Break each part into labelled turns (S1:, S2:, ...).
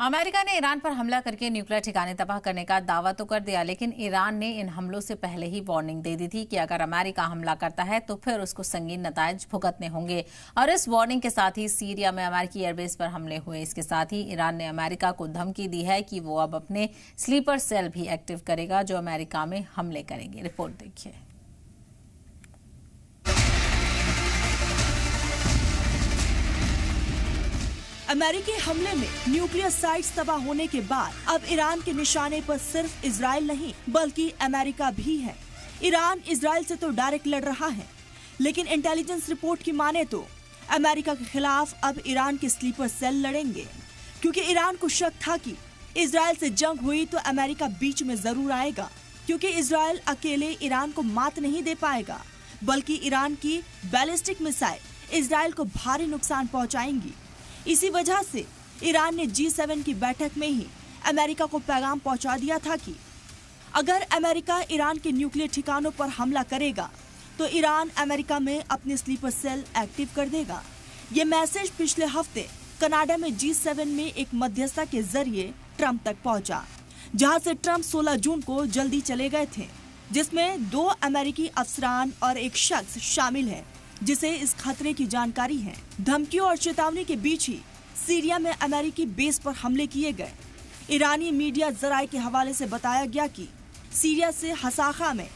S1: America ने Iran पर हमला करके न्यूक्लियर ठिकाने तबाह करने का दावा तो कर दिया, लेकिन ईरान ने इन हमलों से पहले ही वार्निंग दे दी थी कि अगर अमेरिका हमला करता है तो फिर उसको संगीन नतायज भुगतने होंगे। और इस वार्निंग के साथ ही सीरिया में अमेरिकी एयरबेस पर हमले हुए। इसके साथ ही ईरान ने अमेरिका को धमकी दी है कि वो अब अपने स्लीपर सेल भी एक्टिव करेगा जो अमेरिका में हमले करेंगे। रिपोर्ट देखिए।
S2: अमेरिकी हमले में न्यूक्लियर साइट्स तबाह होने के बाद अब ईरान के निशाने पर सिर्फ इजराइल नहीं बल्कि अमेरिका भी है। ईरान इजराइल से तो डायरेक्ट लड़ रहा है, लेकिन इंटेलिजेंस रिपोर्ट की माने तो अमेरिका के खिलाफ अब ईरान के स्लीपर सेल लड़ेंगे, क्योंकि ईरान को शक था कि इजराइल से जंग हुई तो अमेरिका बीच में जरूर आएगा, क्योंकि इजराइल अकेले ईरान को मात नहीं दे पाएगा, बल्कि ईरान की बैलिस्टिक मिसाइल इजराइल को भारी नुकसान पहुंचाएंगी। इसी वजह से ईरान ने G7 की बैठक में ही अमेरिका को पैगाम पहुंचा दिया था कि अगर अमेरिका ईरान के न्यूक्लियर ठिकानों पर हमला करेगा तो ईरान अमेरिका में अपने स्लीपर सेल एक्टिव कर देगा। ये मैसेज पिछले हफ्ते कनाडा में G7 में एक मध्यस्थता के जरिए ट्रंप तक पहुंचा, जहां से ट्रंप 16 जून को जल्दी चले गए थे, जिसमें 2 अमेरिकी अफसरान और एक शख्स शामिल है जिसे इस खतरे की जानकारी है। धमकियों और चेतावनी के बीच ही सीरिया में अमेरिकी बेस पर हमले किए गए। ईरानी मीडिया जराये के हवाले से बताया गया कि सीरिया से हसाखा में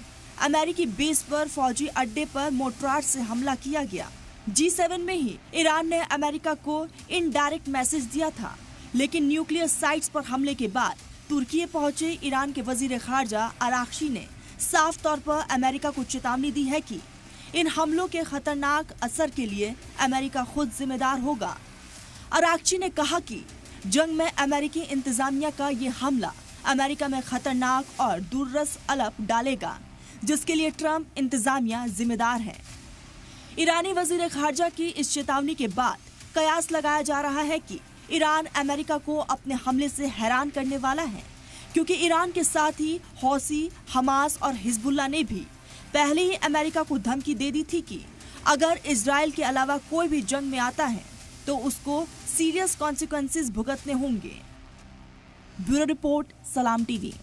S2: अमेरिकी बेस पर फौजी अड्डे पर मोर्टार से हमला किया गया। G7 में ही ईरान ने अमेरिका को इनडायरेक्ट मैसेज दिया था, लेकिन न्यूक्लियर साइट्स पर हमले के बाद तुर्की पहुंचे ईरान के वजीर खारजा अरागची ने साफ तौर पर अमेरिका को चेतावनी दी है कि इन हमलों के खतरनाक असर के लिए अमेरिका खुद जिम्मेदार होगा। अरागची ने कहा कि जंग में अमेरिकी इंतजामिया का ये हमला अमेरिका में खतरनाक और दूररस अलप डालेगा, जिसके लिए ट्रंप इंतजामिया जिम्मेदार है। ईरानी वजीर खारजा की इस चेतावनी के बाद कयास लगाया जा रहा है कि ईरान अमेरिका को अपने हमले से हैरान करने वाला है, क्योंकि ईरान के साथ ही हौसी, हमास और हिजबुल्लाह ने भी पहले ही अमेरिका को धमकी दे दी थी कि अगर इजराइल के अलावा कोई भी जंग में आता है तो उसको सीरियस कॉन्सिक्वेंसेस भुगतने होंगे। ब्यूरो रिपोर्ट, सलाम टीवी।